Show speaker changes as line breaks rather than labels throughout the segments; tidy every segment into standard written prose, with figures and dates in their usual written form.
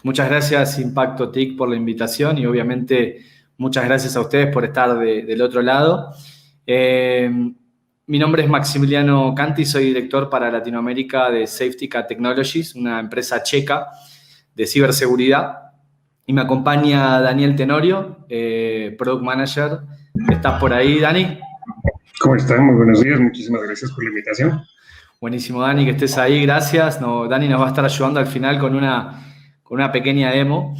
Muchas gracias, Impacto TIC, por la invitación y obviamente muchas gracias a ustedes por estar del otro lado. Mi nombre es Maximiliano Canti, soy director para Latinoamérica de Safetica Technologies, una empresa checa de ciberseguridad. Y me acompaña Daniel Tenorio, Product Manager. ¿Estás por ahí, Dani?
¿Cómo están? Muy buenos días. Muchísimas gracias por la invitación.
Buenísimo, Dani, que estés ahí. Gracias. Dani nos va a estar ayudando al final con una pequeña demo.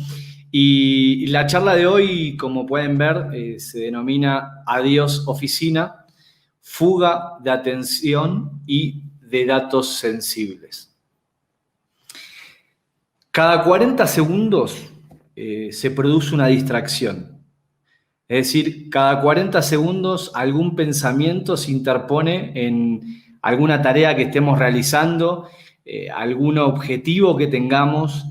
Y la charla de hoy, como pueden ver, se denomina Adiós Oficina, fuga de atención y de datos sensibles. Cada 40 segundos se produce una distracción. Es decir, cada 40 segundos algún pensamiento se interpone en alguna tarea que estemos realizando, algún objetivo que tengamos.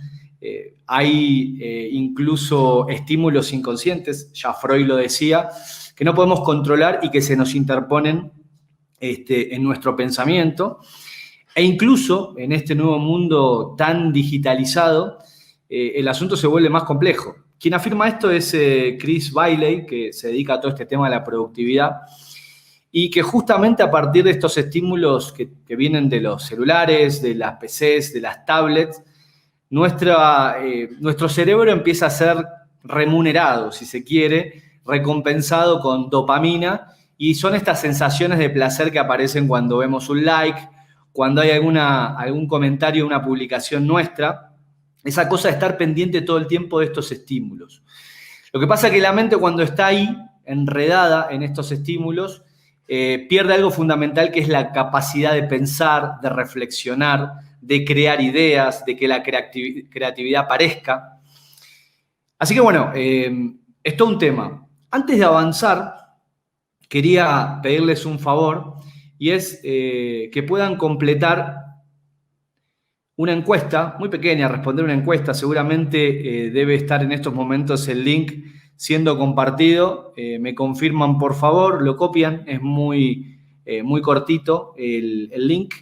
Hay incluso estímulos inconscientes, ya Freud lo decía, que no podemos controlar y que se nos interponen en nuestro pensamiento. E incluso en este nuevo mundo tan digitalizado, el asunto se vuelve más complejo. Quien afirma esto es Chris Bailey, que se dedica a todo este tema de la productividad, y que justamente a partir de estos estímulos que vienen de los celulares, de las PCs, de las tablets, nuestro cerebro empieza a ser remunerado, si se quiere, recompensado con dopamina, y son estas sensaciones de placer que aparecen cuando vemos un like, cuando hay algún comentario, una publicación nuestra, esa cosa de estar pendiente todo el tiempo de estos estímulos. Lo que pasa es que la mente, cuando está ahí, enredada en estos estímulos, pierde algo fundamental, que es la capacidad de pensar, de reflexionar, de crear ideas, de que la creatividad aparezca. Así que bueno, es todo un tema. Antes de avanzar, quería pedirles un favor, y es que puedan completar una encuesta muy pequeña, responder una encuesta. Seguramente debe estar en estos momentos el link siendo compartido. Me confirman, por favor, lo copian, es muy cortito el link.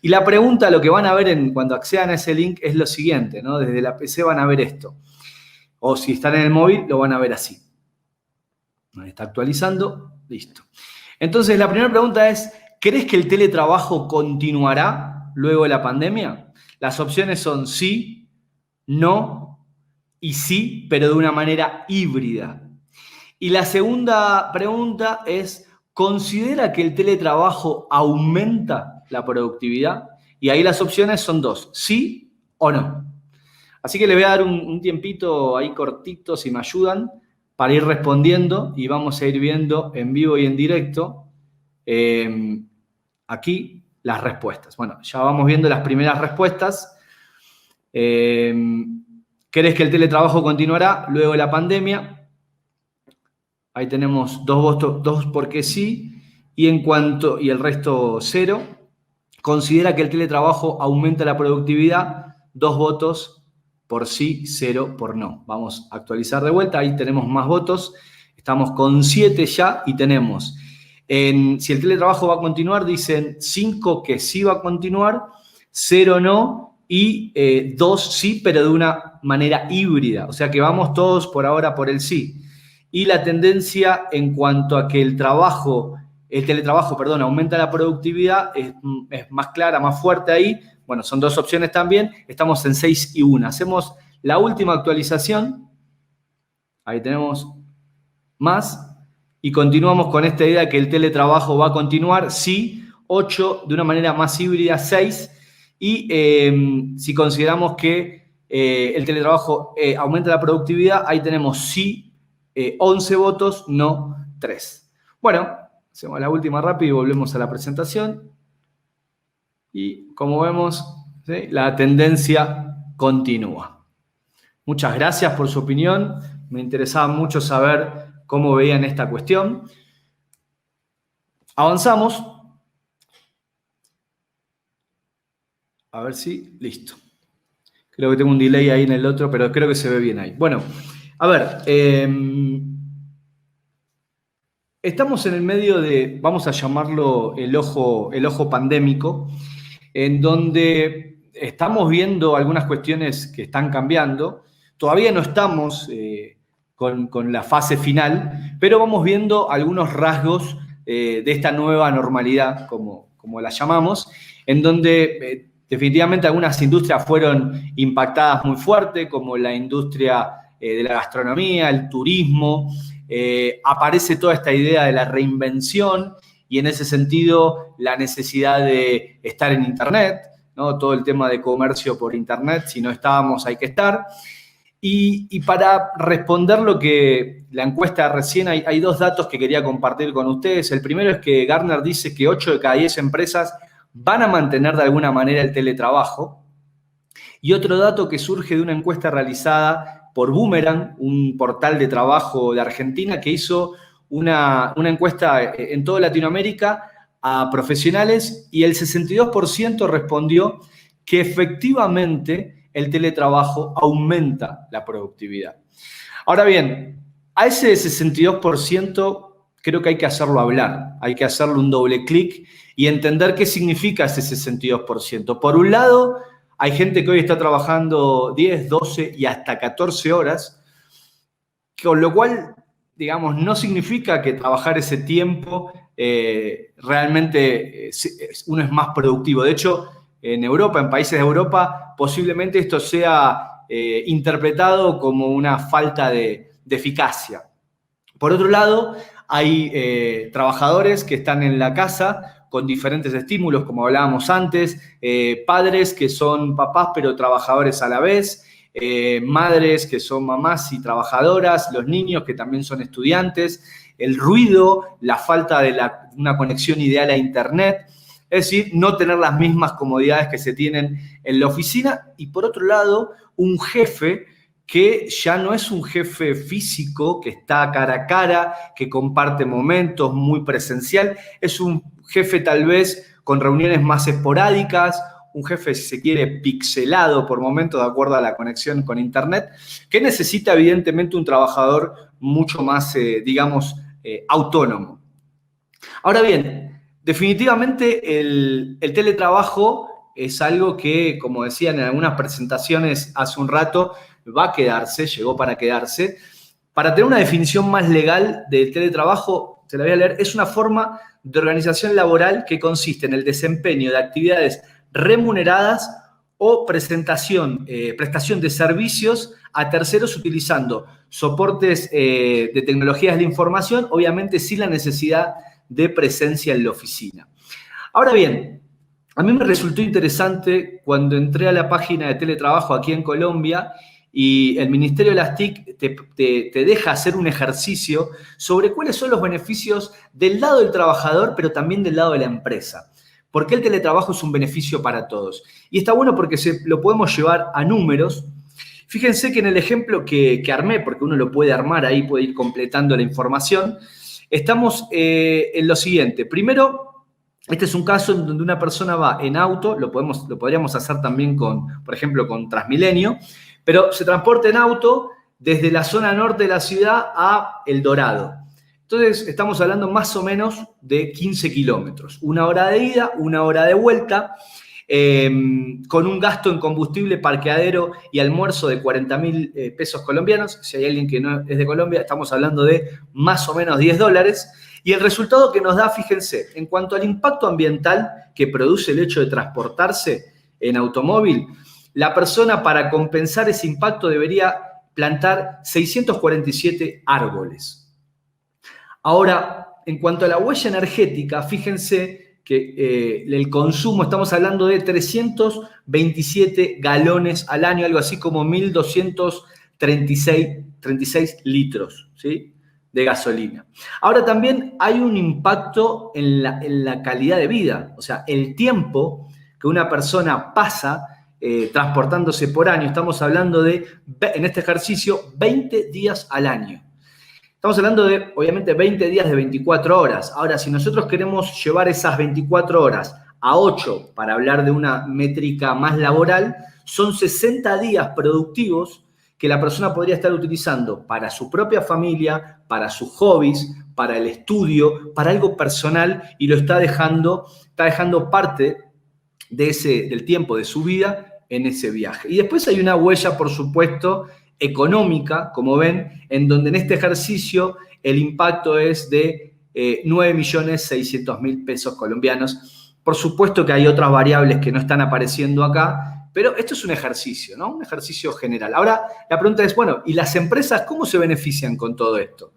Y la pregunta, lo que van a ver cuando accedan a ese link es lo siguiente, ¿no? Desde la PC van a ver esto. O si están en el móvil, lo van a ver así. Está actualizando, listo. Entonces, la primera pregunta es: ¿crees que el teletrabajo continuará luego de la pandemia? Las opciones son sí, no y sí, pero de una manera híbrida. Y la segunda pregunta es: ¿considera que el teletrabajo aumenta la productividad? Y ahí las opciones son dos: sí o no. Así que les voy a dar un tiempito ahí cortito, si me ayudan, para ir respondiendo, y vamos a ir viendo en vivo y en directo aquí las respuestas. Bueno, ya vamos viendo las primeras respuestas. ¿Crees que el teletrabajo continuará luego de la pandemia? Ahí tenemos 2 votos, 2 porque sí, y el resto 0. ¿Considera que el teletrabajo aumenta la productividad? 2 votos por sí, 0 por no. Vamos a actualizar de vuelta, ahí tenemos más votos. Estamos con 7 ya, y tenemos, si el teletrabajo va a continuar, dicen 5 que sí va a continuar, 0 no, y 2 sí, pero de una manera híbrida. O sea que vamos todos por ahora por el sí. Y la tendencia en cuanto a que el teletrabajo, aumenta la productividad es más clara, más fuerte ahí. Bueno, son 2 opciones también. Estamos en 6 y 1. Hacemos la última actualización. Ahí tenemos más. Y continuamos con esta idea que el teletrabajo va a continuar. Sí, 8, de una manera más híbrida, 6. Y si consideramos que el teletrabajo aumenta la productividad, ahí tenemos sí, 11 votos, no 3. Bueno, hacemos la última rápido y volvemos a la presentación. Y como vemos, ¿sí?, la tendencia continúa. Muchas gracias por su opinión. Me interesaba mucho saber cómo veían esta cuestión. Avanzamos. A ver si, listo. Creo que tengo un delay ahí en el otro, pero creo que se ve bien ahí. Bueno, a ver, estamos en el medio vamos a llamarlo el ojo pandémico, en donde estamos viendo algunas cuestiones que están cambiando. Todavía no estamos con la fase final, pero vamos viendo algunos rasgos de esta nueva normalidad, como la llamamos, en donde definitivamente algunas industrias fueron impactadas muy fuerte, como la industria de la gastronomía, el turismo. Aparece toda esta idea de la reinvención y en ese sentido la necesidad de estar en Internet, ¿no? Todo el tema de comercio por Internet, si no estábamos hay que estar. Y para responder lo que la encuesta recién, hay dos datos que quería compartir con ustedes. El primero es que Gartner dice que 8 de cada 10 empresas van a mantener de alguna manera el teletrabajo. Y otro dato que surge de una encuesta realizada por Boomerang, un portal de trabajo de Argentina, que hizo una encuesta en toda Latinoamérica a profesionales y el 62% respondió que efectivamente el teletrabajo aumenta la productividad. Ahora bien, a ese 62% creo que hay que hacerlo hablar, hay que hacerle un doble clic y entender qué significa ese 62%. Por un lado, hay gente que hoy está trabajando 10, 12 y hasta 14 horas, con lo cual, digamos, no significa que trabajar ese tiempo realmente uno es más productivo. De hecho, en Europa, en países de Europa, posiblemente esto sea interpretado como una falta de eficacia. Por otro lado, hay trabajadores que están en la casa con diferentes estímulos, como hablábamos antes, padres que son papás pero trabajadores a la vez, madres que son mamás y trabajadoras, los niños que también son estudiantes, el ruido, la falta de una conexión ideal a Internet, es decir, no tener las mismas comodidades que se tienen en la oficina y por otro lado, un jefe que ya no es un jefe físico, que está cara a cara, que comparte momentos, muy presencial, es un jefe tal vez con reuniones más esporádicas, un jefe, si se quiere, pixelado por momentos de acuerdo a la conexión con Internet, que necesita evidentemente un trabajador mucho más, digamos, autónomo. Ahora bien, definitivamente el teletrabajo es algo que, como decían en algunas presentaciones hace un rato, va a quedarse, llegó para quedarse. Para tener una definición más legal del teletrabajo, se la voy a leer, es una forma de organización laboral que consiste en el desempeño de actividades remuneradas o prestación de servicios a terceros utilizando soportes de tecnologías de la información, obviamente sin la necesidad de presencia en la oficina. Ahora bien, a mí me resultó interesante cuando entré a la página de teletrabajo aquí en Colombia y el Ministerio de las TIC te deja hacer un ejercicio sobre cuáles son los beneficios del lado del trabajador, pero también del lado de la empresa. ¿Por qué el teletrabajo es un beneficio para todos? Y está bueno porque lo podemos llevar a números. Fíjense que en el ejemplo que armé, porque uno lo puede armar ahí, puede ir completando la información, estamos en lo siguiente. Primero, este es un caso en donde una persona va en auto, lo podríamos hacer también por ejemplo, con Transmilenio, pero se transporta en auto desde la zona norte de la ciudad a El Dorado. Entonces, estamos hablando más o menos de 15 kilómetros. 1 hora de ida, 1 hora de vuelta, con un gasto en combustible, parqueadero y almuerzo de 40.000 pesos colombianos. Si hay alguien que no es de Colombia, estamos hablando de más o menos $10. Y el resultado que nos da, fíjense, en cuanto al impacto ambiental que produce el hecho de transportarse en automóvil, la persona para compensar ese impacto debería plantar 647 árboles. Ahora, en cuanto a la huella energética, fíjense que el consumo, estamos hablando de 327 galones al año, algo así como 1.236 litros, ¿sí?, de gasolina. Ahora también hay un impacto en la calidad de vida, o sea, el tiempo que una persona pasa transportándose por año, estamos hablando de, en este ejercicio, 20 días al año. Estamos hablando de, obviamente, 20 días de 24 horas. Ahora, si nosotros queremos llevar esas 24 horas a 8 para hablar de una métrica más laboral, son 60 días productivos que la persona podría estar utilizando para su propia familia, para sus hobbies, para el estudio, para algo personal y lo está dejando parte del tiempo de su vida en ese viaje. Y después hay una huella, por supuesto, económica, como ven, en donde en este ejercicio el impacto es de 9.600.000 pesos colombianos. Por supuesto que hay otras variables que no están apareciendo acá, pero esto es un ejercicio, ¿no? Un ejercicio general. Ahora, la pregunta es, bueno, ¿y las empresas cómo se benefician con todo esto?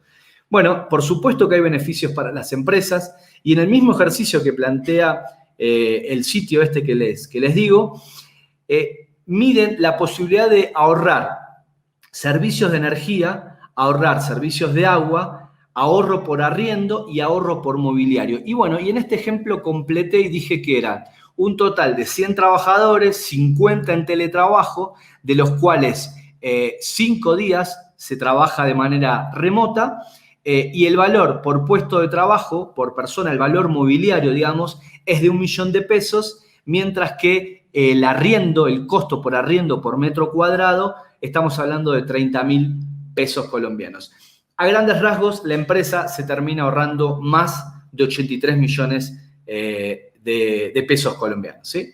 Bueno, por supuesto que hay beneficios para las empresas y en el mismo ejercicio que plantea el sitio este que les digo, miden la posibilidad de ahorrar servicios de energía, ahorrar servicios de agua, ahorro por arriendo y ahorro por mobiliario. Y bueno, y en este ejemplo completé y dije que eran un total de 100 trabajadores, 50 en teletrabajo, de los cuales 5 días se trabaja de manera remota y el valor por puesto de trabajo, por persona, el valor mobiliario, digamos, es de 1 millón de pesos, mientras que el arriendo, el costo por arriendo por metro cuadrado, estamos hablando de 30.000 pesos colombianos. A grandes rasgos, la empresa se termina ahorrando más de 83 millones de pesos colombianos, ¿sí?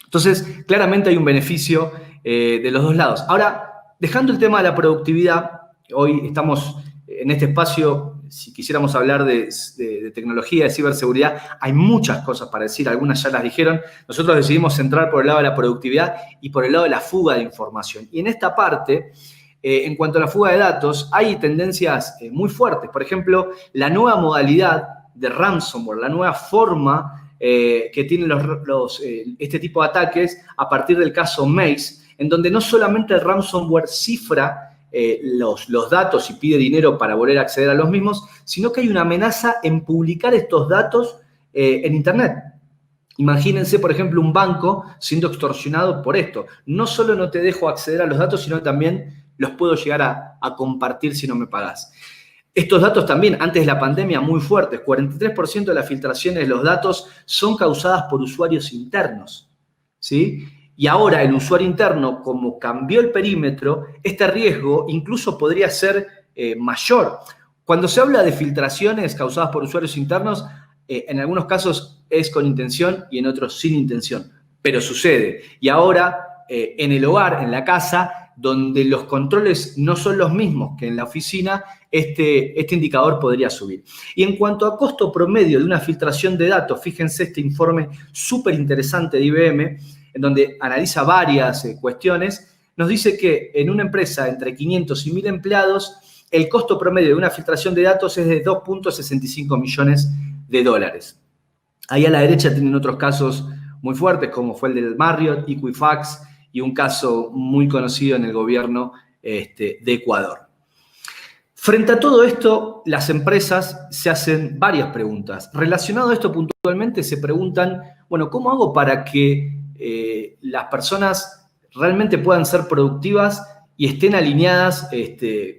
Entonces, claramente hay un beneficio de los dos lados. Ahora, dejando el tema de la productividad, hoy estamos en este espacio, si quisiéramos hablar de tecnología, de ciberseguridad, hay muchas cosas para decir, algunas ya las dijeron. Nosotros decidimos centrar por el lado de la productividad y por el lado de la fuga de información. Y en esta parte, en cuanto a la fuga de datos, hay tendencias muy fuertes. Por ejemplo, la nueva modalidad de ransomware, la nueva forma que tienen este tipo de ataques a partir del caso Maze, en donde no solamente el ransomware cifra los datos y pide dinero para volver a acceder a los mismos, sino que hay una amenaza en publicar estos datos en Internet. Imagínense, por ejemplo, un banco siendo extorsionado por esto. No solo no te dejo acceder a los datos, sino también los puedo llegar a compartir si no me pagás. Estos datos también, antes de la pandemia, muy fuertes. 43% de las filtraciones de los datos son causadas por usuarios internos, ¿sí? Y ahora el usuario interno, como cambió el perímetro, este riesgo incluso podría ser mayor. Cuando se habla de filtraciones causadas por usuarios internos, en algunos casos es con intención y en otros sin intención, pero sucede. Y ahora, en el hogar, en la casa, donde los controles no son los mismos que en la oficina, este indicador podría subir. Y en cuanto a costo promedio de una filtración de datos, fíjense este informe súper interesante de IBM, en donde analiza varias cuestiones, nos dice que en una empresa entre 500 y 1.000 empleados, el costo promedio de una filtración de datos es de 2.65 millones de dólares. Ahí a la derecha tienen otros casos muy fuertes, como fue el del Marriott, Equifax, y un caso muy conocido en el gobierno de Ecuador. Frente a todo esto, las empresas se hacen varias preguntas. Relacionado a esto puntualmente, se preguntan, bueno, ¿cómo hago para que las personas realmente puedan ser productivas y estén alineadas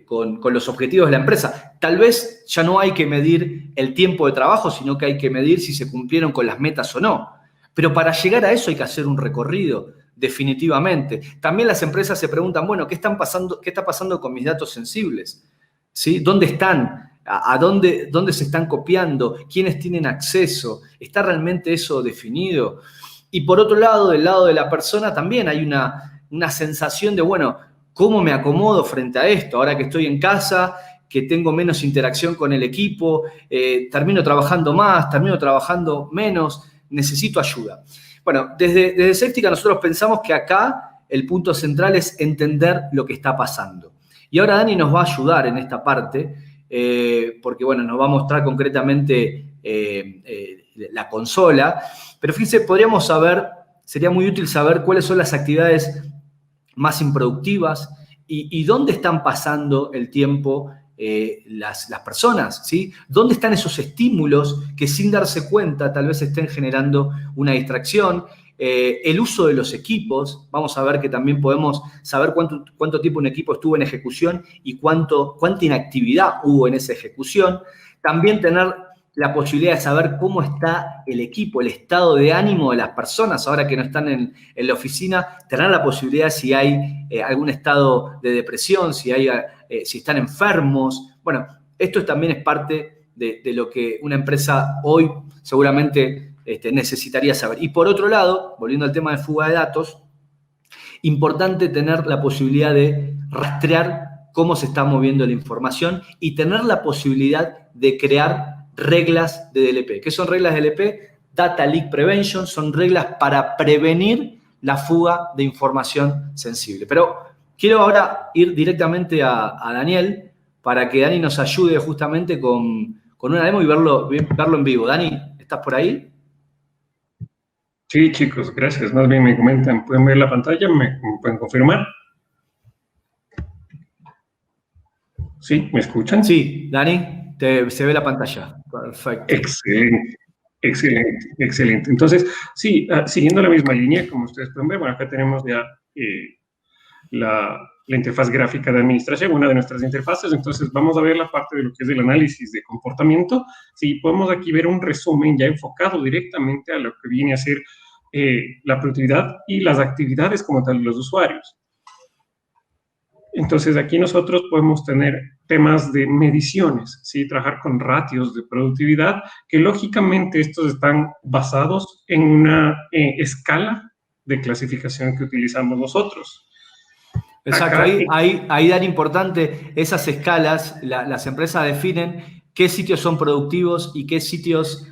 con los objetivos de la empresa? Tal vez ya no hay que medir el tiempo de trabajo, sino que hay que medir si se cumplieron con las metas o no. Pero para llegar a eso hay que hacer un recorrido, definitivamente. También las empresas se preguntan, bueno, ¿qué está pasando con mis datos sensibles? ¿Sí? ¿Dónde están? ¿A dónde se están copiando? ¿Quiénes tienen acceso? ¿Está realmente eso definido? Y por otro lado, del lado de la persona también hay una sensación de, bueno, ¿cómo me acomodo frente a esto? Ahora que estoy en casa, que tengo menos interacción con el equipo, termino trabajando más, termino trabajando menos, necesito ayuda. Bueno, desde Safetica nosotros pensamos que acá el punto central es entender lo que está pasando. Y ahora Dani nos va a ayudar en esta parte, porque bueno, nos va a mostrar concretamente la consola. Pero fíjense, podríamos saber, sería muy útil saber cuáles son las actividades más improductivas y dónde están pasando el tiempo las personas, ¿sí? ¿Dónde están esos estímulos que sin darse cuenta tal vez estén generando una distracción? El uso de los equipos, vamos a ver que también podemos saber cuánto tiempo un equipo estuvo en ejecución y cuánta inactividad hubo en esa ejecución. También tener la posibilidad de saber cómo está el equipo, el estado de ánimo de las personas ahora que no están en la oficina, tener la posibilidad si hay algún estado de depresión, si están enfermos. Bueno, esto también es parte de lo que una empresa hoy seguramente necesitaría saber. Y por otro lado, volviendo al tema de fuga de datos, importante tener la posibilidad de rastrear cómo se está moviendo la información y tener la posibilidad de crear reglas de DLP. ¿Qué son reglas de DLP? Data Leak Prevention, son reglas para prevenir la fuga de información sensible. Pero quiero ahora ir directamente a Daniel para que Dani nos ayude justamente con una demo y verlo en vivo. Dani, ¿estás por ahí?
Sí, chicos, gracias. Más bien me comentan, ¿pueden ver la pantalla? ¿Me pueden confirmar? ¿Sí? ¿Me escuchan?
Sí, Dani, se ve la pantalla. Perfecto.
Excelente, excelente, excelente. Entonces, sí, siguiendo la misma línea, como ustedes pueden ver, bueno, acá tenemos ya la interfaz gráfica de administración, una de nuestras interfaces. Entonces, vamos a ver la parte de lo que es el análisis de comportamiento. Sí, podemos aquí ver un resumen ya enfocado directamente a lo que viene a ser la productividad y las actividades como tal de los usuarios. Entonces, aquí nosotros podemos tener temas de mediciones, ¿sí? Trabajar con ratios de productividad, que lógicamente estos están basados en una escala de clasificación que utilizamos nosotros.
Exacto, ahí dan importante esas escalas, las empresas definen qué sitios son productivos y qué sitios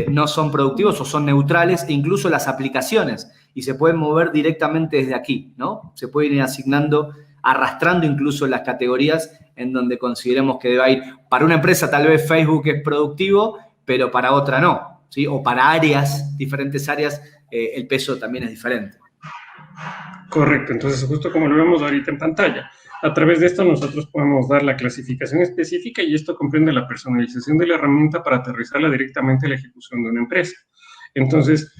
no son productivos o son neutrales, e incluso las aplicaciones, y se pueden mover directamente desde aquí, ¿no? Se pueden ir asignando, arrastrando incluso las categorías en donde consideremos que deba ir. Para una empresa tal vez Facebook es productivo, pero para otra no, ¿sí? O para áreas, diferentes áreas, el peso también es diferente.
Correcto, entonces justo como lo vemos ahorita en pantalla, a través de esto nosotros podemos dar la clasificación específica y esto comprende la personalización de la herramienta para aterrizarla directamente a la ejecución de una empresa. Entonces,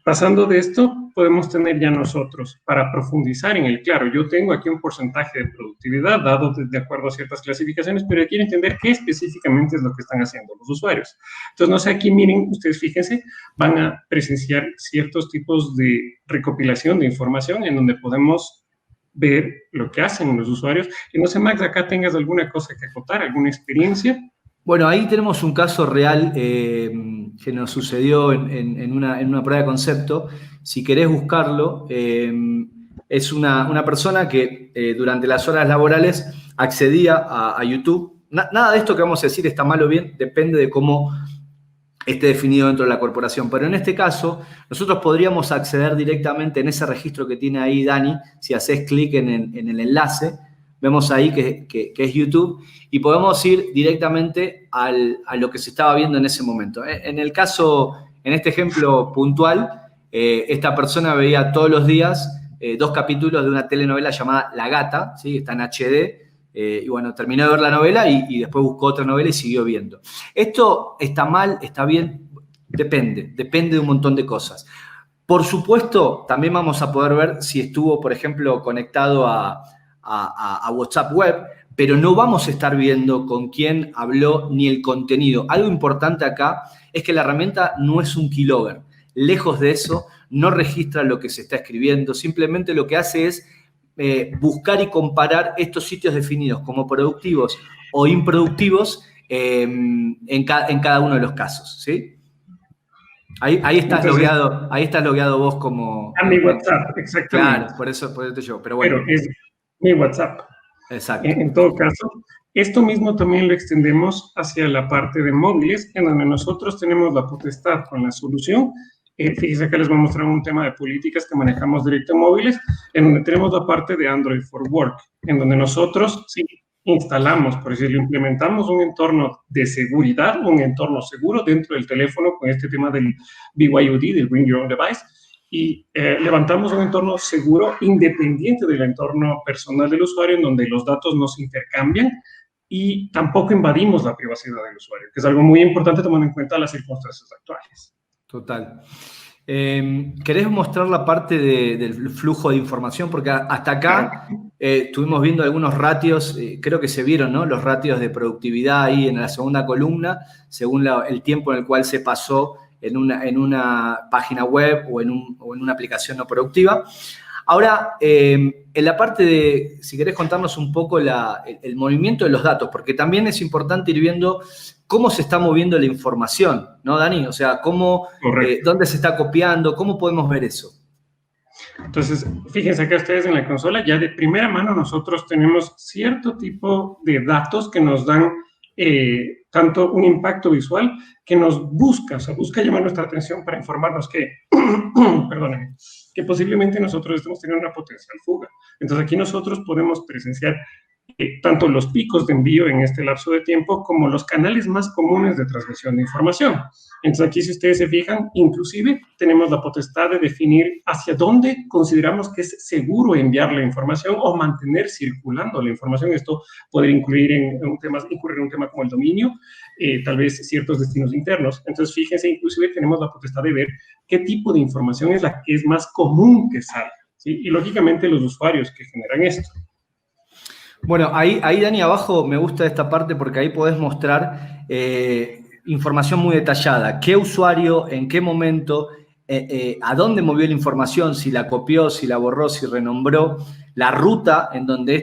pasando de esto, podemos tener ya nosotros, para profundizar en el claro, yo tengo aquí un porcentaje de productividad dado de acuerdo a ciertas clasificaciones, pero quiero entender qué específicamente es lo que están haciendo los usuarios. Entonces, no sé, aquí miren, ustedes fíjense, van a presenciar ciertos tipos de recopilación de información en donde podemos ver lo que hacen los usuarios. Y no sé, Max, acá tengas alguna cosa que acotar, alguna experiencia.
Bueno, ahí tenemos un caso real que nos sucedió en una prueba de concepto. Si querés buscarlo, es una persona que durante las horas laborales accedía a YouTube. Nada de esto que vamos a decir está mal o bien, depende de cómo esté definido dentro de la corporación. Pero en este caso, nosotros podríamos acceder directamente en ese registro que tiene ahí Dani, si haces clic en el enlace. Vemos ahí que es YouTube y podemos ir directamente a lo que se estaba viendo en ese momento. En el caso, en este ejemplo puntual, esta persona veía todos los días 2 capítulos de una telenovela llamada La Gata, ¿sí? Está en HD, y bueno, terminó de ver la novela y después buscó otra novela y siguió viendo. ¿Esto está mal, está bien? Depende de un montón de cosas. Por supuesto, también vamos a poder ver si estuvo, por ejemplo, conectado a WhatsApp Web, pero no vamos a estar viendo con quién habló ni el contenido. Algo importante acá es que la herramienta no es un keylogger. Lejos de eso, no registra lo que se está escribiendo, simplemente lo que hace es buscar y comparar estos sitios definidos como productivos o improductivos en cada uno de los casos, ¿sí? Ahí estás logueado vos como...
A mi WhatsApp, exactamente.
Claro, por eso te llevo, pero bueno.
Pero es mi WhatsApp.
Exacto.
En todo caso, esto mismo también lo extendemos hacia la parte de móviles, en donde nosotros tenemos la potestad con la solución. Fíjense que les voy a mostrar un tema de políticas que manejamos directo en móviles, en donde tenemos la parte de Android for Work, en donde nosotros sí instalamos, por decirlo, implementamos un entorno de seguridad, un entorno seguro dentro del teléfono con este tema del BYOD, del Bring Your Own Device, y levantamos un entorno seguro independiente del entorno personal del usuario, en donde los datos no se intercambian y tampoco invadimos la privacidad del usuario, que es algo muy importante tomando en cuenta las circunstancias actuales.
Total. ¿Querés mostrar la parte del flujo de información? Porque hasta acá estuvimos viendo algunos ratios, creo que se vieron, ¿no? Los ratios de productividad ahí en la segunda columna, según el tiempo en el cual se pasó en una página web o en una aplicación no productiva. Ahora, en la parte de, si querés contarnos un poco el movimiento de los datos, porque también es importante ir viendo cómo se está moviendo la información, ¿no, Dani? O sea, dónde se está copiando, ¿cómo podemos ver eso?
Entonces, fíjense acá ustedes en la consola, ya de primera mano nosotros tenemos cierto tipo de datos que nos dan tanto un impacto visual que nos busca, o sea, busca llamar nuestra atención para informarnos que, perdónenme, que posiblemente nosotros estemos teniendo una potencial fuga. Entonces, aquí nosotros podemos presenciar tanto los picos de envío en este lapso de tiempo como los canales más comunes de transmisión de información. Entonces aquí, si ustedes se fijan, inclusive tenemos la potestad de definir hacia dónde consideramos que es seguro enviar la información o mantener circulando la información. Esto podría incurrir en un tema como el dominio, tal vez ciertos destinos internos. Entonces, fíjense, inclusive tenemos la potestad de ver qué tipo de información es la que es más común que salga, ¿sí? Y lógicamente los usuarios que generan esto.
Bueno, ahí, Dani, abajo me gusta esta parte porque ahí podés mostrar información muy detallada. ¿Qué usuario, en qué momento, a dónde movió la información, si la copió, si la borró, si renombró, la ruta en donde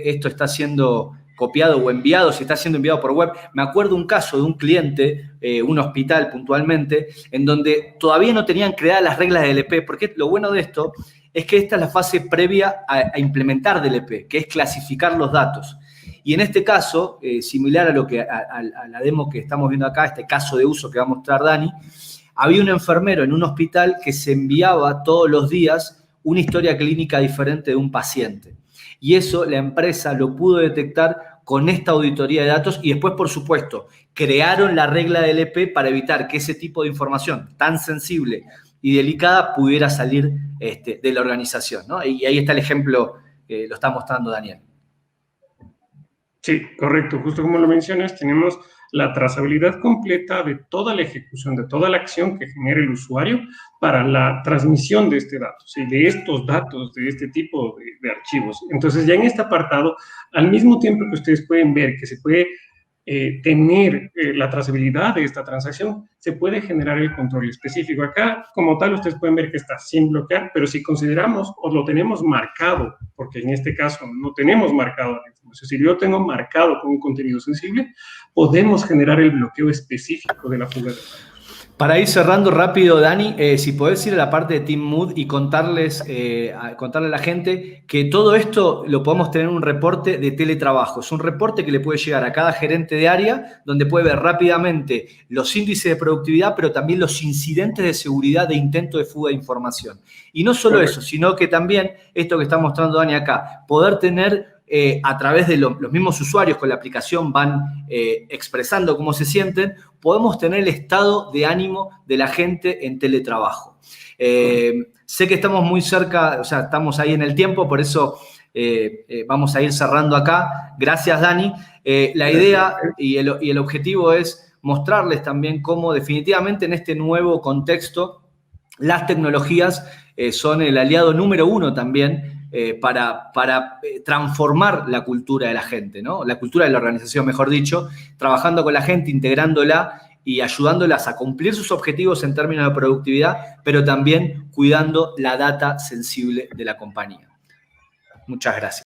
esto está siendo copiado o enviado, si está siendo enviado por web? Me acuerdo un caso de un cliente, un hospital puntualmente, en donde todavía no tenían creadas las reglas de DLP, porque lo bueno de esto es que esta es la fase previa a implementar DLP, que es clasificar los datos. Y en este caso, similar a la demo que estamos viendo acá, este caso de uso que va a mostrar Dani, había un enfermero en un hospital que se enviaba todos los días una historia clínica diferente de un paciente. Y eso la empresa lo pudo detectar con esta auditoría de datos y después, por supuesto, crearon la regla del DLP para evitar que ese tipo de información tan sensible y delicada pudiera salir de la organización, ¿no? Y ahí está el ejemplo que lo está mostrando Daniel.
Sí, correcto. Justo como lo mencionas, tenemos la trazabilidad completa de toda la ejecución, de toda la acción que genera el usuario para la transmisión de este dato, ¿sí? De estos datos, de este tipo de archivos. Entonces, ya en este apartado, al mismo tiempo que ustedes pueden ver que se puede tener la trazabilidad de esta transacción, se puede generar el control específico. Acá, como tal, ustedes pueden ver que está sin bloquear, pero si consideramos o lo tenemos marcado, porque en este caso no tenemos marcado la información, si yo tengo marcado con un contenido sensible, podemos generar el bloqueo específico de la fuga de datos.
Para ir cerrando rápido, Dani, si podés ir a la parte de Team Mood y contarle a la gente que todo esto lo podemos tener en un reporte de teletrabajo. Es un reporte que le puede llegar a cada gerente de área, donde puede ver rápidamente los índices de productividad, pero también los incidentes de seguridad de intento de fuga de información. Y no solo eso, sino que también esto que está mostrando Dani acá, poder tener a través de los mismos usuarios con la aplicación van expresando cómo se sienten, podemos tener el estado de ánimo de la gente en teletrabajo. Sé que estamos muy cerca, o sea, estamos ahí en el tiempo, por eso vamos a ir cerrando acá. Gracias, Dani. La idea y el objetivo es mostrarles también cómo definitivamente en este nuevo contexto las tecnologías son el aliado número uno también para transformar la cultura de la gente, ¿no? La cultura de la organización, mejor dicho, trabajando con la gente, integrándola y ayudándolas a cumplir sus objetivos en términos de productividad, pero también cuidando la data sensible de la compañía. Muchas gracias.